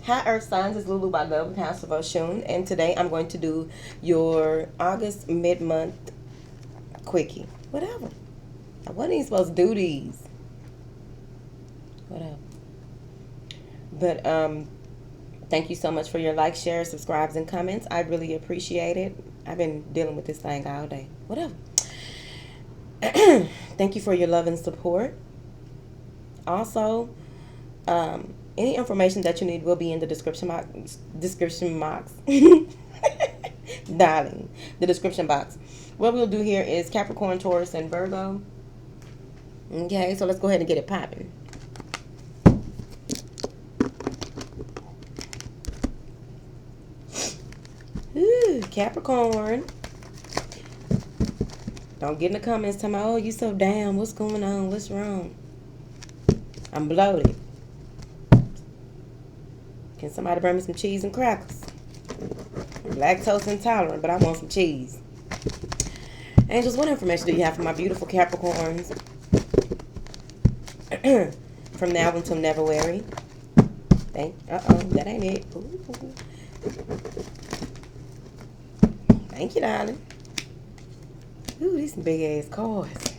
Hi Earth Signs, it's Lulu by Love with House of Oshun, and today I'm going to do your August mid-month quickie. Whatever. I wasn't even supposed to do these. Whatever. But thank you so much for your likes, shares, subscribes, and comments. I really appreciate it. I've been dealing with this thing all day. Whatever. Thank you for your love and support. Also, any information that you need will be in the description box. Darling, the description box. What we'll do here is Capricorn, Taurus, and Virgo. Okay, so let's go ahead and get it popping. Ooh, Capricorn. Don't get in the comments telling me, oh, you so down. What's going on? What's wrong? I'm bloated. Can somebody bring me some cheese and crackers? I'm lactose intolerant, but I want some cheese. Angels, what information do you have for my beautiful Capricorns? From now until Neverwary. That ain't it. Ooh. Thank you, darling. Ooh, these some big ass cards.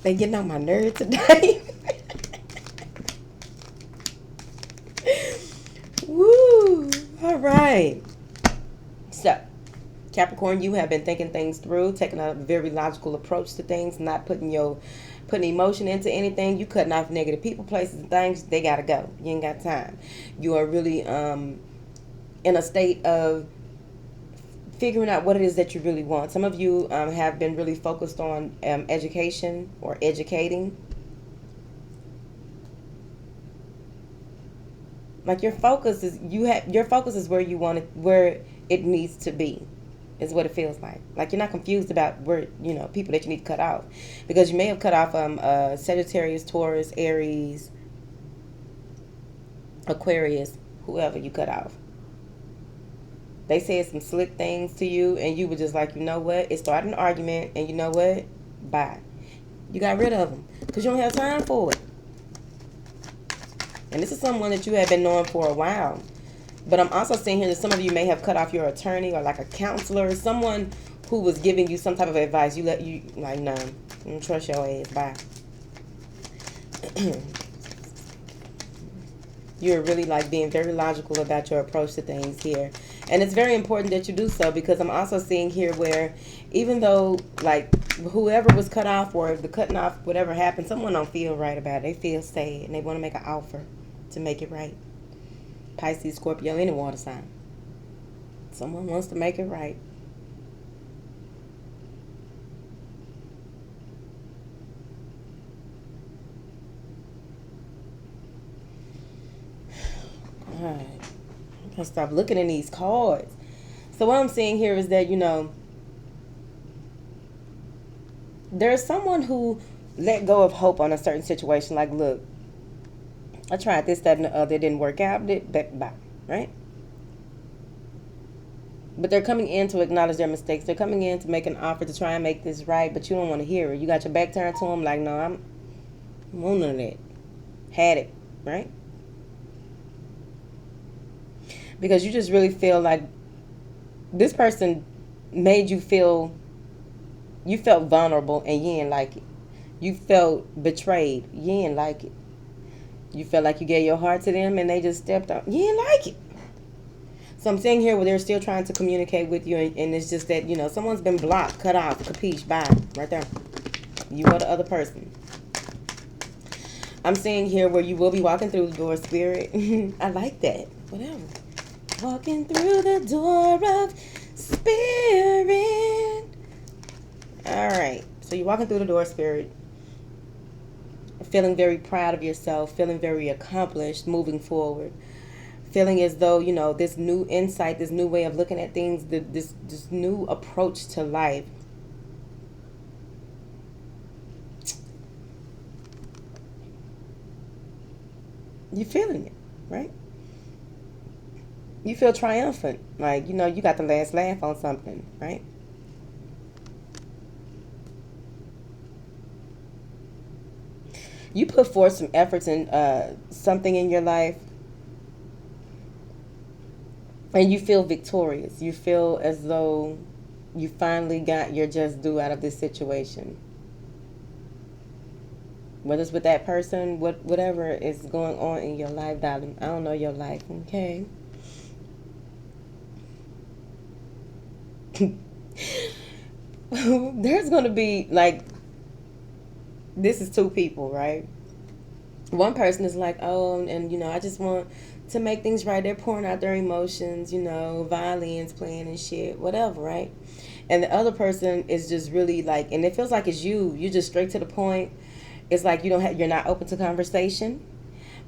They getting on my nerves today. Woo! All right. So, Capricorn, you have been thinking things through, taking a very logical approach to things, not putting emotion into anything. You cutting off negative people, places, and things. They gotta go. You ain't got time. You are really in a state of figuring out what it is that you really want. Some of you have been really focused on education or educating. Like your focus is where you want it, where it needs to be, is what it feels like. Like you're not confused about where people that you need to cut off, because you may have cut off Sagittarius, Taurus, Aries, Aquarius, whoever you cut off. They said some slick things to you, and you were just like, you know what? It started an argument, and you know what? Bye. You got rid of them because you don't have time for it. And this is someone that you have been knowing for a while. But I'm also seeing here that some of you may have cut off your attorney or like a counselor, someone who was giving you some type of advice. You like, no, I don't trust your ass. Bye. You're really like being very logical about your approach to things here. And it's very important that you do so, because I'm also seeing here where even though like whoever was cut off or the cutting off, whatever happened, someone don't feel right about it. They feel sad and they want to make an offer to make it right. Pisces, Scorpio, any water sign. Someone wants to make it right. All right. I'm gonna stop looking at these cards. So what I'm seeing here is that, there's someone who let go of hope on a certain situation. Like, look, I tried this, that, and the other. It didn't work out. Bye, right? But they're coming in to acknowledge their mistakes. They're coming in to make an offer to try and make this right, but you don't want to hear it. You got your back turned to them like, no, I don't want none of that. Had it, right? Because you just really feel like this person made you feel, you felt vulnerable and you didn't like it. You felt betrayed. You didn't like it. You felt like you gave your heart to them and they just stepped up. You didn't like it. So I'm saying here where they're still trying to communicate with you, and it's just that, someone's been blocked, cut off, capiche, bye, right there. You are the other person. I'm seeing here where you will be walking through the door, Spirit. I like that. Whatever. Walking through the door of Spirit. All right. So you're walking through the door, Spirit. Feeling very proud of yourself. Feeling very accomplished. Moving forward. Feeling as though, this new insight, this new way of looking at things, this new approach to life. You're feeling it, right? You feel triumphant. Like, you got the last laugh on something, right? You put forth some efforts in something in your life And you feel victorious. You feel as though you finally got your just due out of this situation. Whether it's with that person, whatever is going on in your life, darling. I don't know your life, okay? There's going to be, like, this is two people, right? One person is like, oh, and, I just want to make things right. They're pouring out their emotions, violins playing and shit, whatever, right? And the other person is just really like, and it feels like it's you're just straight to the point. It's like you're not open to conversation.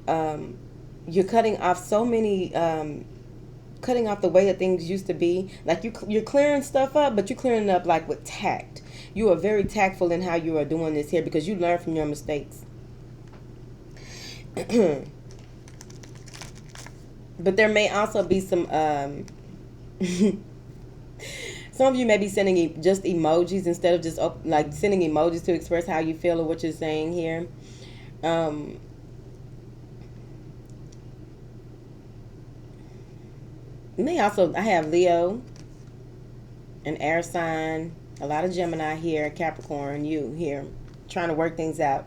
You're cutting off so many, cutting off the way that things used to be. Like you're clearing stuff up, but you're clearing it up like with tact. You are very tactful in how you are doing this here because you learn from your mistakes. But there may also be some some of you may be sending just emojis instead of just like sending emojis to express how you feel or what you're saying here. May also, I have Leo, an air sign, a lot of Gemini here, Capricorn, you here, trying to work things out,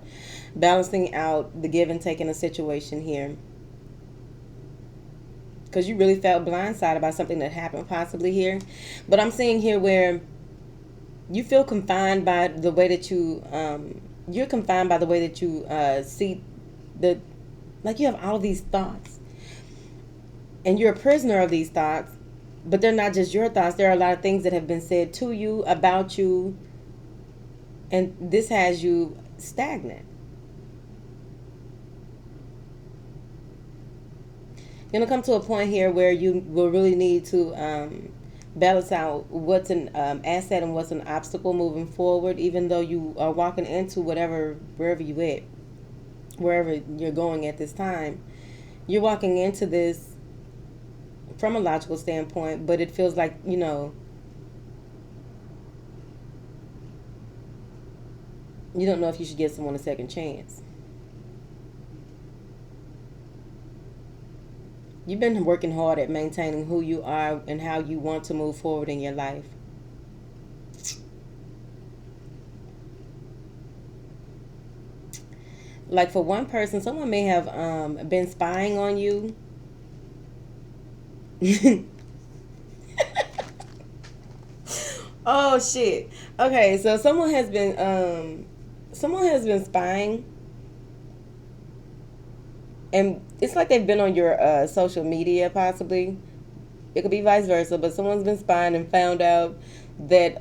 balancing out the give and take in a situation here. Because you really felt blindsided by something that happened possibly here. But I'm seeing here where you feel confined by the way that you're confined by the way that you see like you have all these thoughts. And you're a prisoner of these thoughts. But they're not just your thoughts. There are a lot of things that have been said to you, about you. And this has you stagnant. You're going to come to a point here where you will really need to balance out what's an asset and what's an obstacle moving forward, even though you are walking into wherever you're going at this time. You're walking into this from a logical standpoint, but it feels like, you don't know if you should give someone a second chance. You've been working hard at maintaining who you are and how you want to move forward in your life. Like for one person, someone may have been spying on you. Oh shit. Okay, so someone has been spying. And it's like they've been on your social media, possibly. It could be vice versa, but someone's been spying and found out that,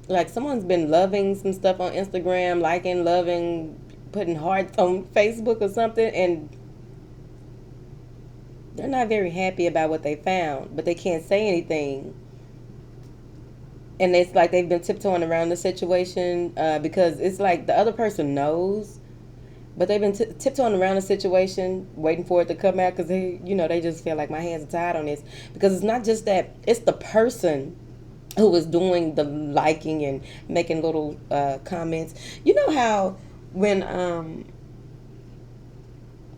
like, someone's been loving some stuff on Instagram, liking, loving, putting hearts on Facebook or something, and they're not very happy about what they found, but they can't say anything. And it's like they've been tiptoeing around the situation because it's like the other person knows. But they've been tiptoeing around the situation, waiting for it to come out because they just feel like my hands are tied on this. Because it's not just that, it's the person who is doing the liking and making little comments. You know how when,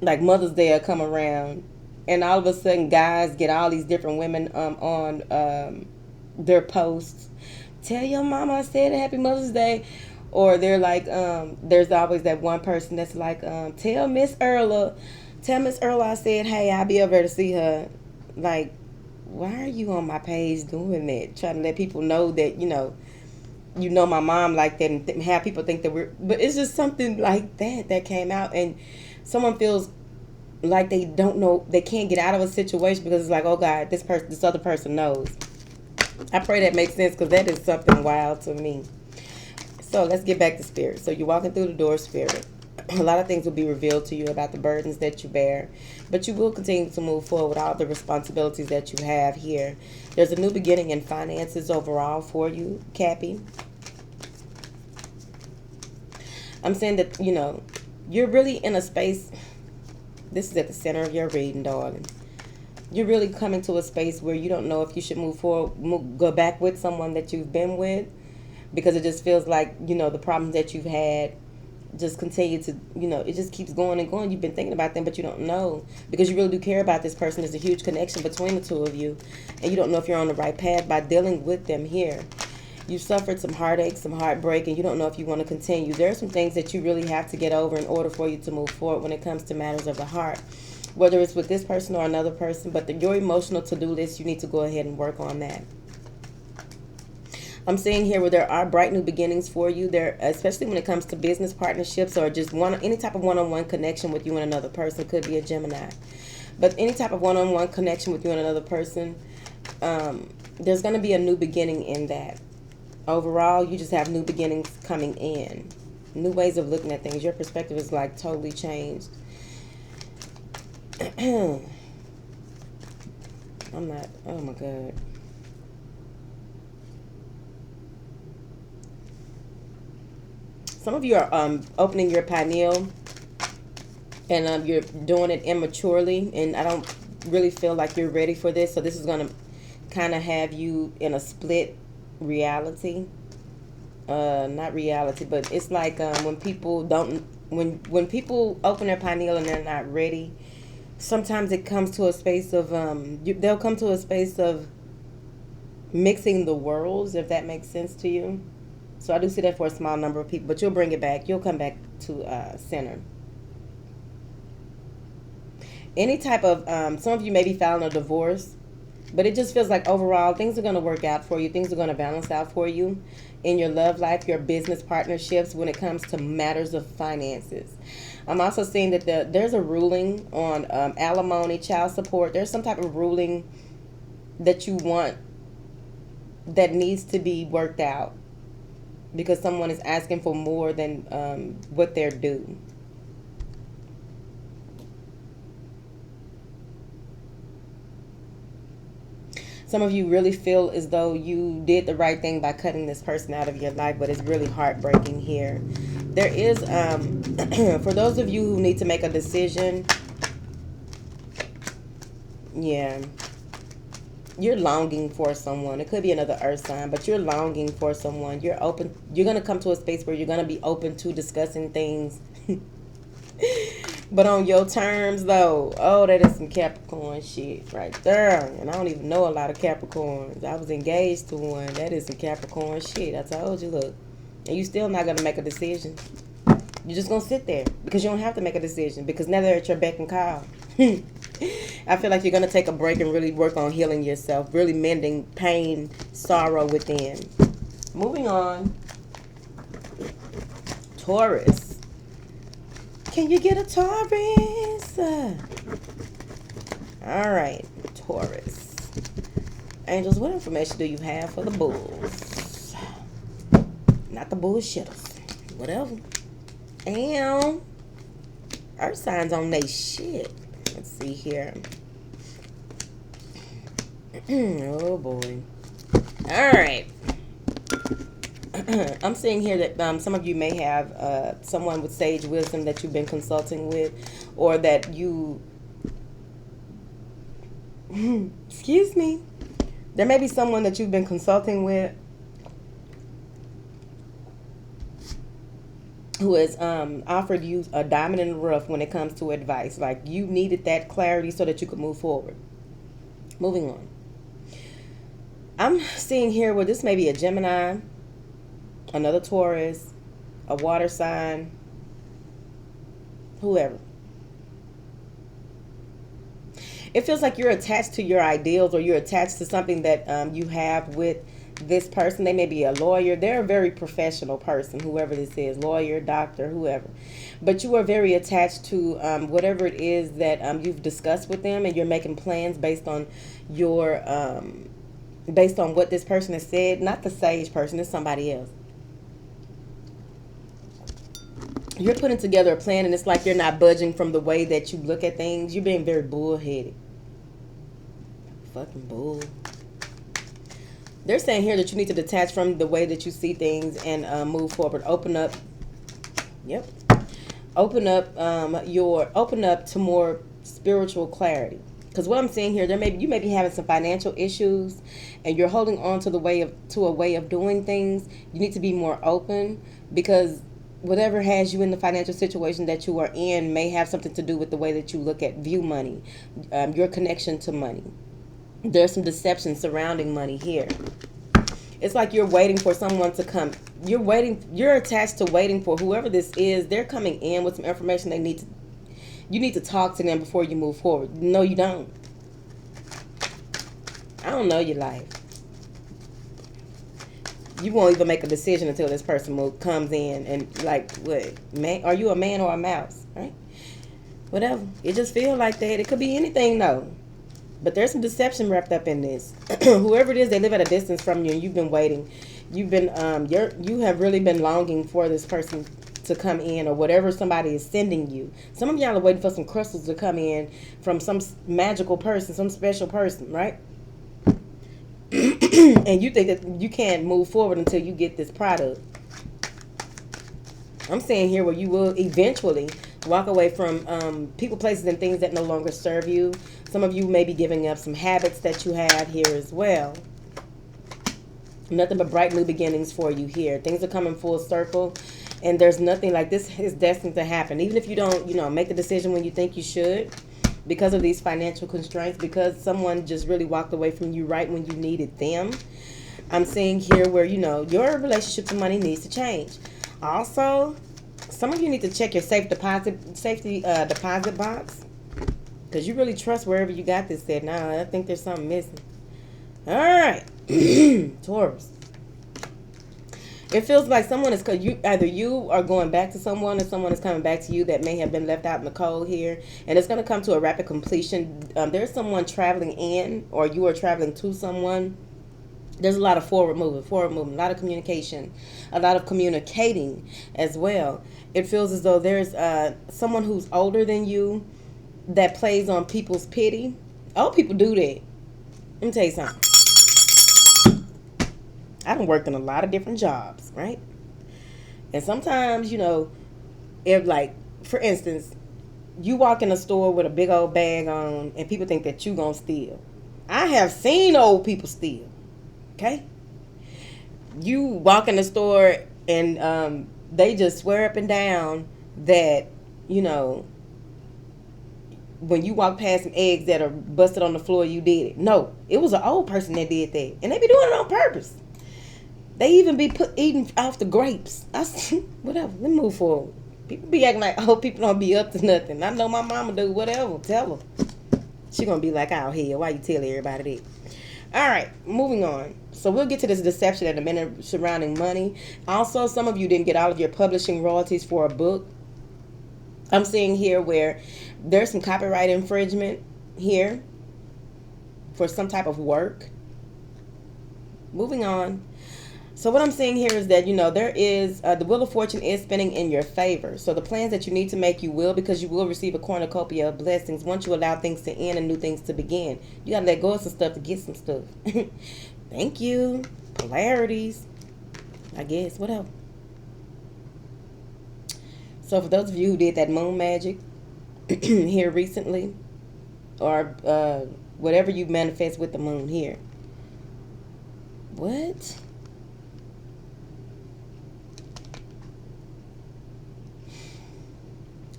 like Mother's Day will come around and all of a sudden guys get all these different women on their posts. Tell your mama I said Happy Mother's Day. Or they're like, there's always that one person that's like, tell Miss Earla I said, hey, I'll be over there to see her. Like, why are you on my page doing that? Trying to let people know that, you know my mom like that and have people think that but it's just something like that came out and someone feels like they don't know, they can't get out of a situation because it's like, oh God, this other person knows. I pray that makes sense because that is something wild to me. So let's get back to spirit. So you're walking through the door, spirit. A lot of things will be revealed to you about the burdens that you bear. But you will continue to move forward with all the responsibilities that you have here. There's a new beginning in finances overall for you, Cappy. I'm saying that, you're really in a space. This is at the center of your reading, darling. You're really coming to a space where you don't know if you should move forward, go back with someone that you've been with. Because it just feels like, the problems that you've had just continue to, it just keeps going and going. You've been thinking about them, but you don't know, because you really do care about this person. There's a huge connection between the two of you, and you don't know if you're on the right path by dealing with them here. You suffered some heartache, some heartbreak, and you don't know if you want to continue. There are some things that you really have to get over in order for you to move forward when it comes to matters of the heart, whether it's with this person or another person. But your emotional to-do list, you need to go ahead and work on that. I'm seeing here where there are bright new beginnings for you there, especially when it comes to business partnerships or just any type of one-on-one connection with you and another person. Could be a Gemini, but any type of one-on-one connection with you and another person, there's going to be a new beginning in that. Overall, you just have new beginnings coming in, new ways of looking at things. Your perspective is like totally changed. I'm not, oh my God. Some of you are opening your pineal, and you're doing it immaturely, and I don't really feel like you're ready for this. So this is going to kind of have you in a split reality. Not reality, but it's like when people don't, when people open their pineal and they're not ready, sometimes it comes to a space of they'll come to a space of mixing the worlds, if that makes sense to you. So I do see that for a small number of people, but you'll bring it back. You'll come back to center. Any type of, some of you may be filing a divorce, but it just feels like overall things are going to work out for you. Things are going to balance out for you in your love life, your business partnerships, when it comes to matters of finances. I'm also seeing that there's a ruling on alimony, child support. There's some type of ruling that you want that needs to be worked out, because someone is asking for more than what they're due. Some of you really feel as though you did the right thing by cutting this person out of your life, but it's really heartbreaking here. There is, for those of you who need to make a decision, yeah, you're longing for someone. It could be another earth sign, but you're longing for someone. You're open. You're going to come to a space where you're going to be open to discussing things. But on your terms, though. Oh, that is some Capricorn shit right there. And I don't even know a lot of Capricorns. I was engaged to one. That is some Capricorn shit. I told you, look. And you still not going to make a decision. You're just going to sit there, because you don't have to make a decision, because now they're at your beck and call. I feel like you're going to take a break and really work on healing yourself, really mending pain, sorrow within. Moving on. Taurus. Can you get a Taurus? All right, Taurus. Angels, what information do you have for the bulls? Not the bullshitters. Whatever. And earth signs on they shit. Let's see here. Oh, boy. All right. I'm seeing here that some of you may have someone with sage wisdom that you've been consulting with, or that you... excuse me. There may be someone that you've been consulting with who has offered you a diamond in the rough when it comes to advice. Like, you needed that clarity so that you could move forward. Moving on. I'm seeing here where this may be a Gemini, another Taurus, a water sign, whoever. It feels like you're attached to your ideals, or you're attached to something that you have with this person. They may be a lawyer. They're a very professional person, whoever this is, lawyer, doctor, whoever. But you are very attached to whatever it is that you've discussed with them, and you're making plans based on your based on what this person has said. Not the sage person, it's somebody else. You're putting together a plan, and it's like you're not budging from the way that you look at things. You're being very bullheaded. Fucking bull. They're saying here that you need to detach from the way that you see things and move forward. Open up. Yep. Open up open up to more spiritual clarity. Because what I'm seeing here, you may be having some financial issues, and you're holding on to a way of doing things. You need to be more open, because whatever has you in the financial situation that you are in may have something to do with the way that you view money, your connection to money. There's some deception surrounding money here. It's like you're waiting for someone to come. You're attached to waiting for whoever this is. They're coming in with some information they need to. You need to talk to them before you move forward. No, you don't. I don't know your life. You won't even make a decision until this person comes in and like, what, man? Are you a man or a mouse? Right? Whatever. It just feels like that. It could be anything though. But there's some deception wrapped up in this. Whoever it is, they live at a distance from you, and you've been waiting. You've been you have really been longing for this person to come in, or whatever somebody is sending you. Some of y'all are waiting for some crystals to come in from some magical person, some special person, right? And you think that you can't move forward until you get this product. I'm saying here where you will eventually walk away from people, places, and things that no longer serve you. Some of you may be giving up some habits that you have here as well. Nothing but bright new beginnings for you here. Things are coming full circle, and there's nothing like this is destined to happen. Even if you don't, make the decision when you think you should, because of these financial constraints, because someone just really walked away from you right when you needed them. I'm seeing here where, your relationship to money needs to change. Also, some of you need to check your safety deposit box, because you really trust wherever you got this at. Now, I think there's something missing. All right. Taurus. It feels like someone is, either you are going back to someone or someone is coming back to you that may have been left out in the cold here. And it's going to come to a rapid completion. There's someone traveling in, or you are traveling to someone. There's a lot of forward movement, a lot of communication, a lot of communicating as well. It feels as though there's someone who's older than you that plays on people's pity. Old people do that. Let me tell you something. I done worked in a lot of different jobs, right? And sometimes, if like, for instance, you walk in a store with a big old bag on and people think that you gonna steal. I have seen old people steal, okay? You walk in the store and they just swear up and down that, when you walk past some eggs that are busted on the floor, you did it. No, it was an old person that did that. And they be doing it on purpose. They even be eating off the grapes. Whatever. Let me move forward. People be acting like old people don't be up to nothing. I know my mama do. Whatever. Tell her. She gonna be like, "Oh hell, why you tell everybody that?" All right, moving on. So we'll get to this deception in a minute surrounding money. Also, some of you didn't get all of your publishing royalties for a book. I'm seeing here where there's some copyright infringement here for some type of work. Moving on. So what I'm seeing here is that, there is, the Wheel of Fortune is spinning in your favor. So the plans that you need to make, you will, because you will receive a cornucopia of blessings once you allow things to end and new things to begin. You got to let go of some stuff to get some stuff. Thank you. Polarities. I guess. Whatever. So for those of you who did that moon magic here recently, or whatever you manifest with the moon here. What?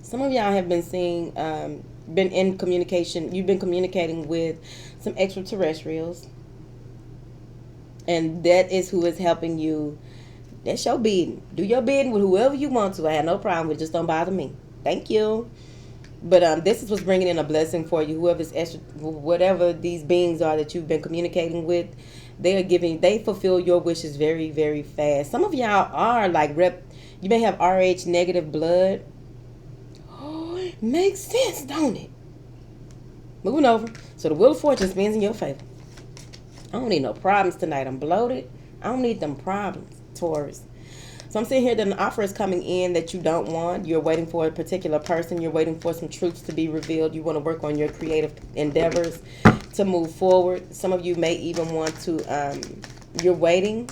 Some of y'all have been seeing, been in communication. You've been communicating with some extraterrestrials. And that is who is helping you. That's your bidding. Do your bidding with whoever you want to. I have no problem with it. Just don't bother me. Thank you. But this is what's bringing in a blessing for you. Whatever these beings are that you've been communicating with, they fulfill your wishes very, very fast. Some of y'all are like you may have RH negative blood. Makes sense, don't it? Moving over. So the Wheel of Fortune spins in your favor. I don't need no problems tonight. I'm bloated. I don't need them problems, Taurus. So I'm seeing here that an offer is coming in that you don't want. You're waiting for a particular person. You're waiting for some truths to be revealed. You want to work on your creative endeavors to move forward. Some of you may even want to, you're waiting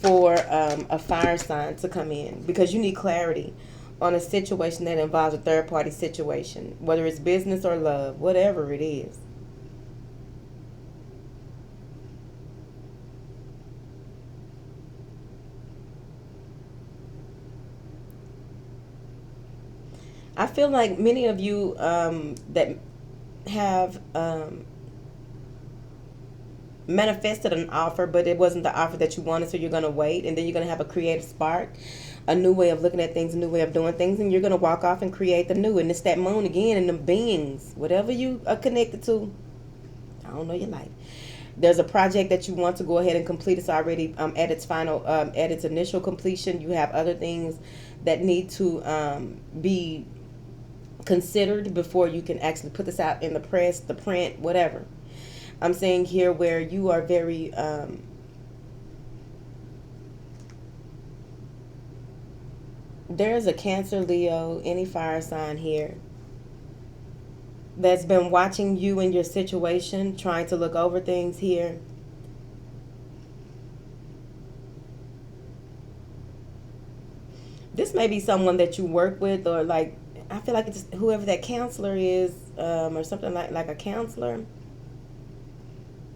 for a fire sign to come in because you need clarity on a situation that involves a third-party situation, whether it's business or love, whatever it is. I feel like many of you that have manifested an offer, but it wasn't the offer that you wanted, so you're going to wait, and then you're going to have a creative spark, a new way of looking at things, a new way of doing things, and you're going to walk off and create the new. And it's that moon again, and the beings, whatever you are connected to, I don't know your life. There's a project that you want to go ahead and complete. It's already at its final, at its initial completion. You have other things that need to be considered before you can actually put this out in the press, the print, whatever. I'm saying here where you are very there's a Cancer, Leo, any fire sign here that's been watching you and your situation, trying to look over things here. This may be someone that you work with, or like, I feel like it's whoever that counselor is, or something like a counselor.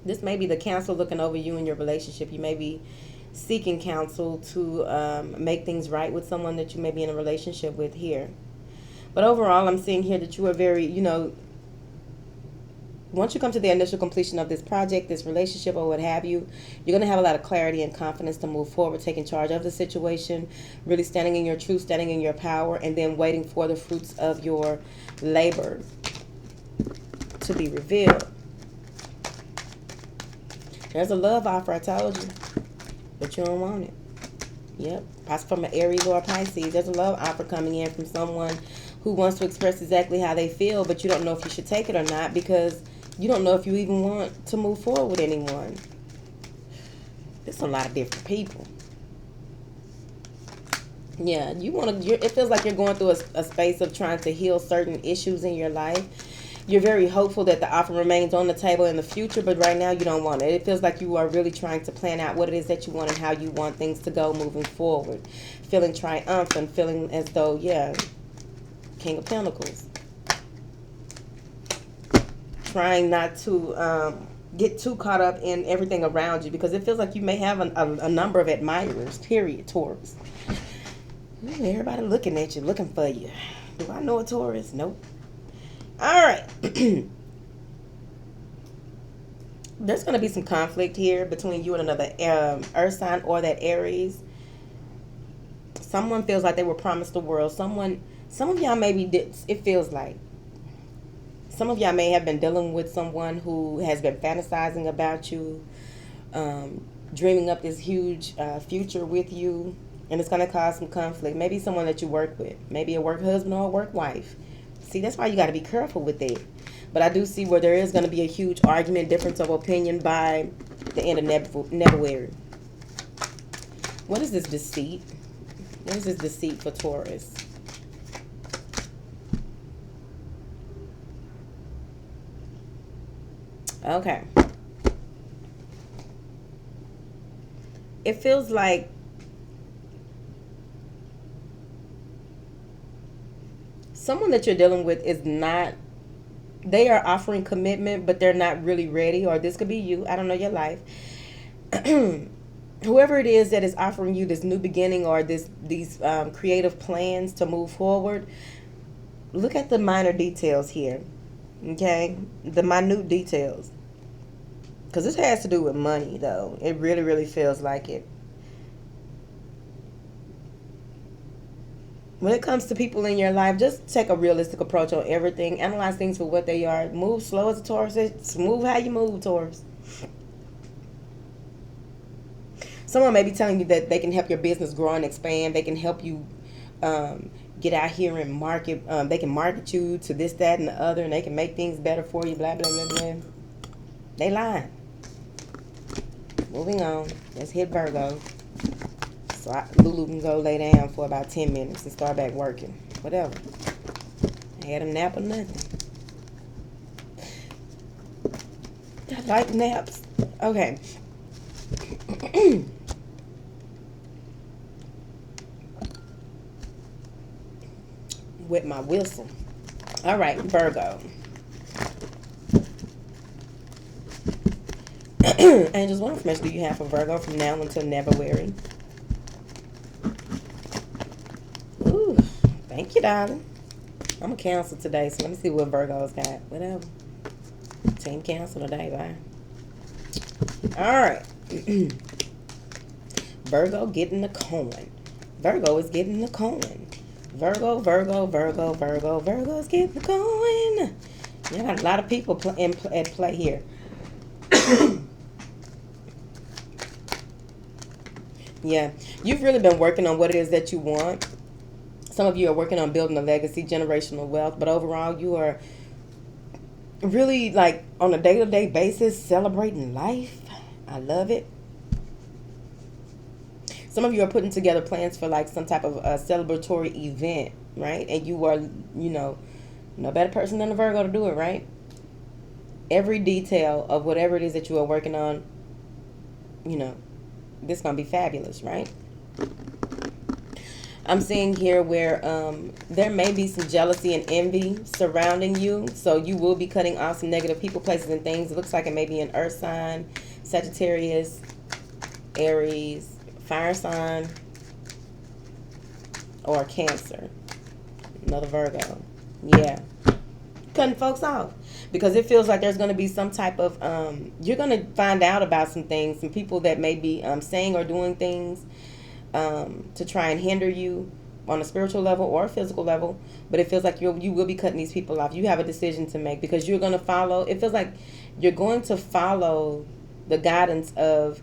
This may be the counselor looking over you and your relationship. You may be seeking counsel to make things right with someone that you may be in a relationship with here. But overall, I'm seeing here that you are very, once you come to the initial completion of this project, this relationship, or what have you, you're going to have a lot of clarity and confidence to move forward, taking charge of the situation, really standing in your truth, standing in your power, and then waiting for the fruits of your labor to be revealed. There's a love offer, I told you, but you don't want it. Yep, possibly from an Aries or a Pisces. There's a love offer coming in from someone who wants to express exactly how they feel, but you don't know if you should take it or not, because you don't know if you even want to move forward with anyone. There's a lot of different people. Yeah, it feels like you're going through a space of trying to heal certain issues in your life. You're very hopeful that the offer remains on the table in the future, but right now you don't want it. It feels like you are really trying to plan out what it is that you want and how you want things to go moving forward. Feeling triumphant, feeling as though, yeah, King of Pentacles. Trying not to get too caught up in everything around you, because it feels like you may have a number of admirers, period, Taurus. Everybody looking at you, looking for you. Do I know a Taurus? Nope. All right. There's going to be some conflict here between you and another earth sign or that Aries. Someone feels like they were promised the world. Some of y'all maybe did. It feels like some of y'all may have been dealing with someone who has been fantasizing about you, dreaming up this huge future with you, and it's going to cause some conflict. Maybe someone that you work with, maybe a work husband or a work wife. See, that's why you got to be careful with it. But I do see where there is going to be a huge argument, difference of opinion by the end of February. What is this deceit? What is this deceit for Taurus? Okay. It feels like someone that you're dealing with is not, they are offering commitment, but they're not really ready, or this could be you. I don't know your life. Whoever it is that is offering you this new beginning or these creative plans to move forward, look at the minor details here, okay? The minute details. Because this has to do with money, though. It really, really feels like it. When it comes to people in your life, just take a realistic approach on everything. Analyze things for what they are. Move slow as a Taurus. Move how you move, Taurus. Someone may be telling you that they can help your business grow and expand. They can help you get out here and market. They can market you to this, that, and the other, and they can make things better for you, blah, blah, blah, blah. They lying. Moving on. Let's hit Virgo. So Lulu can go lay down for about 10 minutes and start back working. Whatever. I had a nap or nothing. I like naps. Okay. With my whistle. All right, Virgo. Angels, what information do you have for Virgo from now until February? Ooh, thank you, darling. I'm a Cancer today, so let me see what Virgo's got. Whatever. Team Cancer today, bye. All right. Virgo getting the coin. Virgo is getting the coin. Virgo, Virgo, Virgo, Virgo, Virgo's getting the coin. You got a lot of people at play here. Yeah, you've really been working on what it is that you want. Some of you are working on building a legacy, generational wealth, but overall you are really like on a day-to-day basis celebrating life. I love it. Some of you are putting together plans for like some type of a celebratory event, right? And you are, you know, no better person than a Virgo to do it, right? Every detail of whatever it is that you are working on, you know, this is going to be fabulous, right? I'm seeing here where there may be some jealousy and envy surrounding you. So you will be cutting off some negative people, places, and things. It looks like it may be an earth sign, Sagittarius, Aries, fire sign, or Cancer. Another Virgo. Yeah. Cutting folks off. Because it feels like there's going to be some type of, you're going to find out about some things, some people that may be saying or doing things to try and hinder you on a spiritual level or a physical level. But it feels like you will be cutting these people off. You have a decision to make because you're going to follow, it feels like you're going to follow the guidance of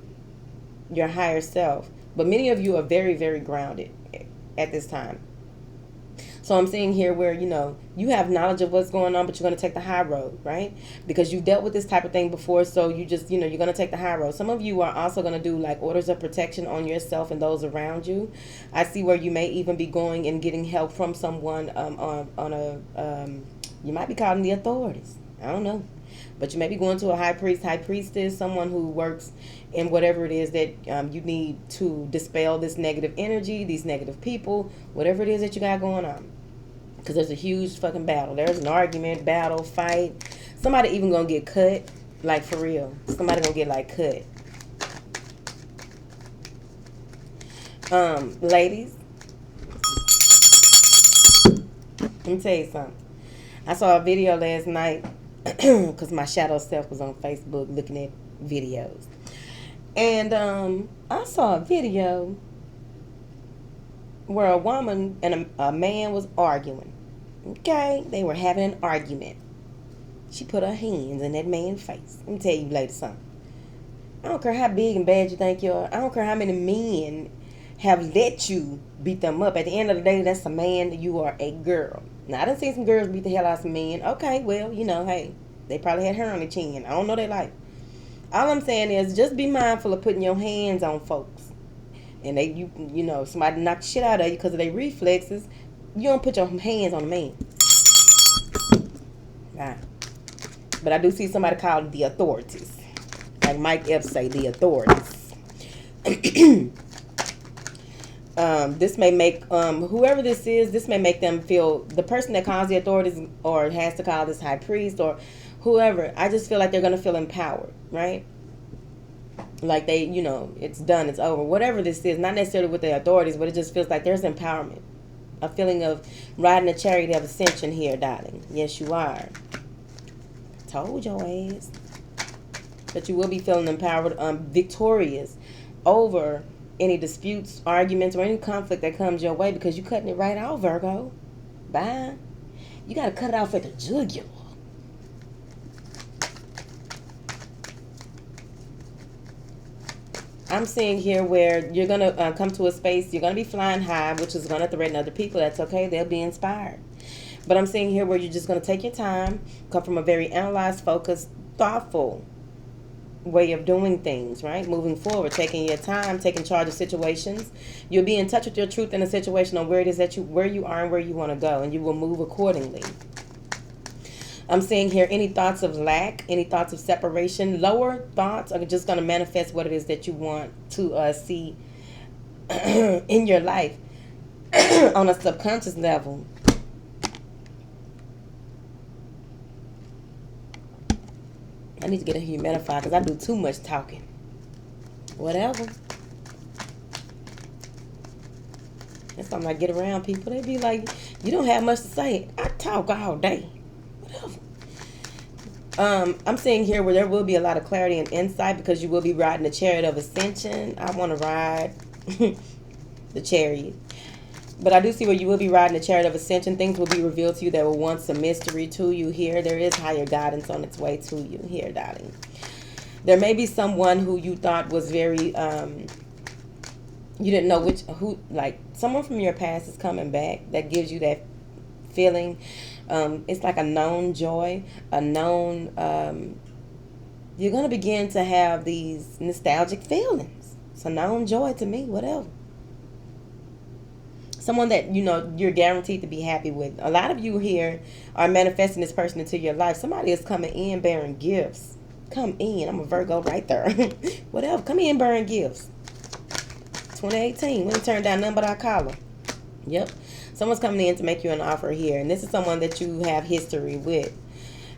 your higher self. But many of you are very, very grounded at this time. So I'm seeing here where, you know, you have knowledge of what's going on, but you're going to take the high road, right? Because you've dealt with this type of thing before, so you just, you know, you're going to take the high road. Some of you are also going to do like orders of protection on yourself and those around you. I see where you may even be going and getting help from someone you might be calling the authorities. I don't know. But you may be going to a high priest, high priestess, someone who works in whatever it is that you need to dispel this negative energy, these negative people, whatever it is that you got going on. Because there's a huge fucking battle. There's an argument, battle, fight. Somebody even gonna get cut. Like, for real. Somebody gonna get, like, cut. Ladies. Let me tell you something. I saw a video last night. Because my shadow self was on Facebook looking at videos. And I saw a video where a woman and a man was arguing. Okay, they were having an argument. She put her hands in that man's face. Let me tell you later something. I don't care how big and bad you think you are. I don't care how many men have let you beat them up. At the end of the day, that's a man. You are a girl. Now, I done seen some girls beat the hell out of some men. Okay, well, you know, hey, they probably had hair on their chin. I don't know their life. All I'm saying is just be mindful of putting your hands on folks. And you know, somebody knock the shit out of you because of their reflexes. You don't put your hands on a man. Nah. But I do see somebody called the authorities. Like Mike Epps say, the authorities. This may make, whoever this may make them feel, the person that calls the authorities or has to call this high priest or whoever, I just feel like they're going to feel empowered, right? Like they, you know, it's done, it's over. Whatever this is, not necessarily with the authorities, but it just feels like there's empowerment. A feeling of riding a chariot of ascension here, darling. Yes, you are. Told your ass. But you will be feeling empowered, victorious over any disputes, arguments, or any conflict that comes your way because you're cutting it right off, Virgo. Bye. You got to cut it off at the jugular. I'm seeing here where you're going to come to a space, you're going to be flying high, which is going to threaten other people. That's okay. They'll be inspired. But I'm seeing here where you're just going to take your time, come from a very analyzed, focused, thoughtful way of doing things, right? Moving forward, taking your time, taking charge of situations. You'll be in touch with your truth in a situation on where it is that where you are and where you want to go, and you will move accordingly. I'm seeing here any thoughts of lack, any thoughts of separation, lower thoughts are just going to manifest what it is that you want to see in your life on a subconscious level. I need to get a humidifier because I do too much talking. Whatever. That's something I get around people. They be like, You don't have much to say. I talk all day. Whatever. I'm seeing here where there will be a lot of clarity and insight because you will be riding the chariot of ascension. I want to ride the chariot. But I do see where you will be riding the chariot of ascension. Things will be revealed to you that were once a mystery to you here. There is higher guidance on its way to you here, darling. There may be someone who you thought was very, you didn't know like someone from your past is coming back that gives you that feeling. It's like a known joy, a known, you're going to begin to have these nostalgic feelings. It's a known joy to me, whatever. Someone that, you're guaranteed to be happy with. A lot of you here are manifesting this person into your life. Somebody is coming in bearing gifts. Come in. I'm a Virgo right there. Whatever. Come in bearing gifts. 2018. We didn't turn down nothing but our collar. Yep. Someone's coming in to make you an offer here. And this is someone that you have history with.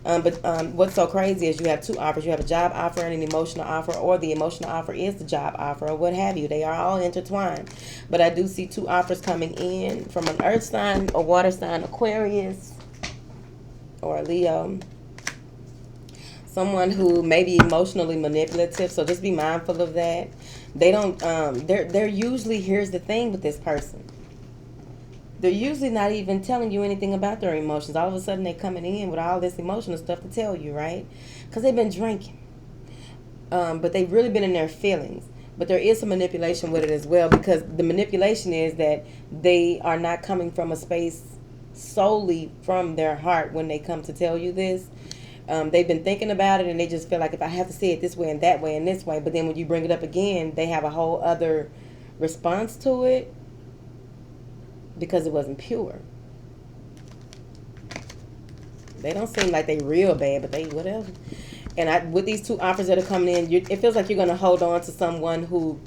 But what's so crazy is you have two offers. You have a job offer and an emotional offer, or the emotional offer is the job offer, or what have you. They are all intertwined. But I do see two offers coming in from an earth sign, a water sign, Aquarius, or a Leo. Someone who may be emotionally manipulative, so just be mindful of that. They don't, they're usually, here's the thing with this person. They're usually not even telling you anything about their emotions. All of a sudden, they're coming in with all this emotional stuff to tell you, right? Because they've been drinking. But they've really been in their feelings. But there is some manipulation with it as well, because the manipulation is that they are not coming from a space solely from their heart when they come to tell you this. They've been thinking about it, and they just feel like, if I have to say it this way and that way and this way, but then when you bring it up again, they have a whole other response to it. Because it wasn't pure. They don't seem like they real bad, but they whatever. And with these two offers that are coming in, it feels like you're going to hold on to someone who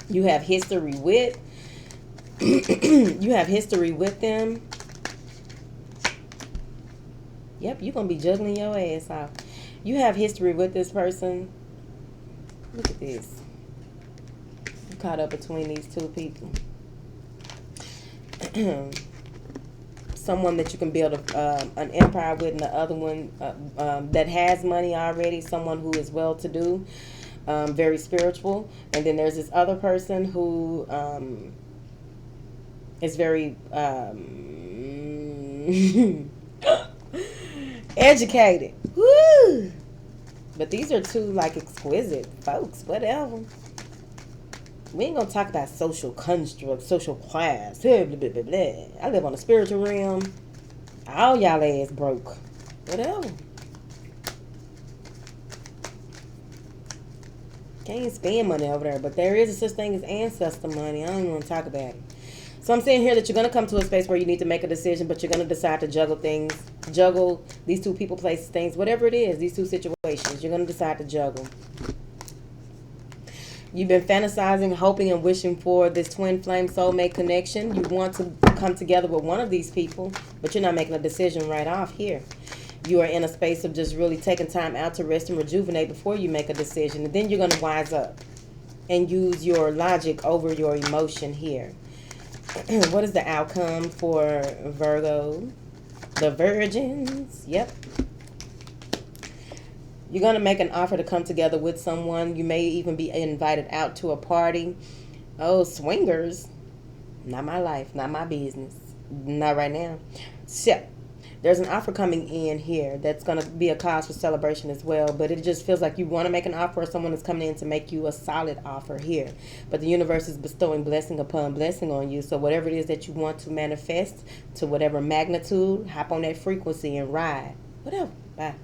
you have history with. You have history with them. Yep, you're going to be juggling your ass off. You have history with this person. Look at this. I'm caught up between these two people. Someone that you can build an empire with, and the other one that has money already, someone who is well-to-do, very spiritual. And then there's this other person who is very educated. Woo! But these are two, like, exquisite folks, whatever. We ain't gonna talk about social construct, social class, blah, blah, blah, blah. I live on a spiritual realm. All y'all ass broke. Whatever. Can't spend money over there, but there is a such thing as ancestor money. I don't even want to talk about it. So I'm saying here that you're going to come to a space where you need to make a decision, but you're going to decide to juggle things. Juggle these two people, places, things, whatever it is, these two situations. You're going to decide to juggle. You've been fantasizing, hoping, and wishing for this twin flame soulmate connection. You want to come together with one of these people, but you're not making a decision right off here. You are in a space of just really taking time out to rest and rejuvenate before you make a decision. And then you're going to wise up and use your logic over your emotion here. What is the outcome for Virgo? The virgins. Yep. You're going to make an offer to come together with someone. You may even be invited out to a party. Oh, swingers. Not my life. Not my business. Not right now. So, there's an offer coming in here that's going to be a cause for celebration as well. But it just feels like you want to make an offer, or someone is coming in to make you a solid offer here. But the universe is bestowing blessing upon blessing on you. So whatever it is that you want to manifest, to whatever magnitude, hop on that frequency and ride. Whatever. Bye.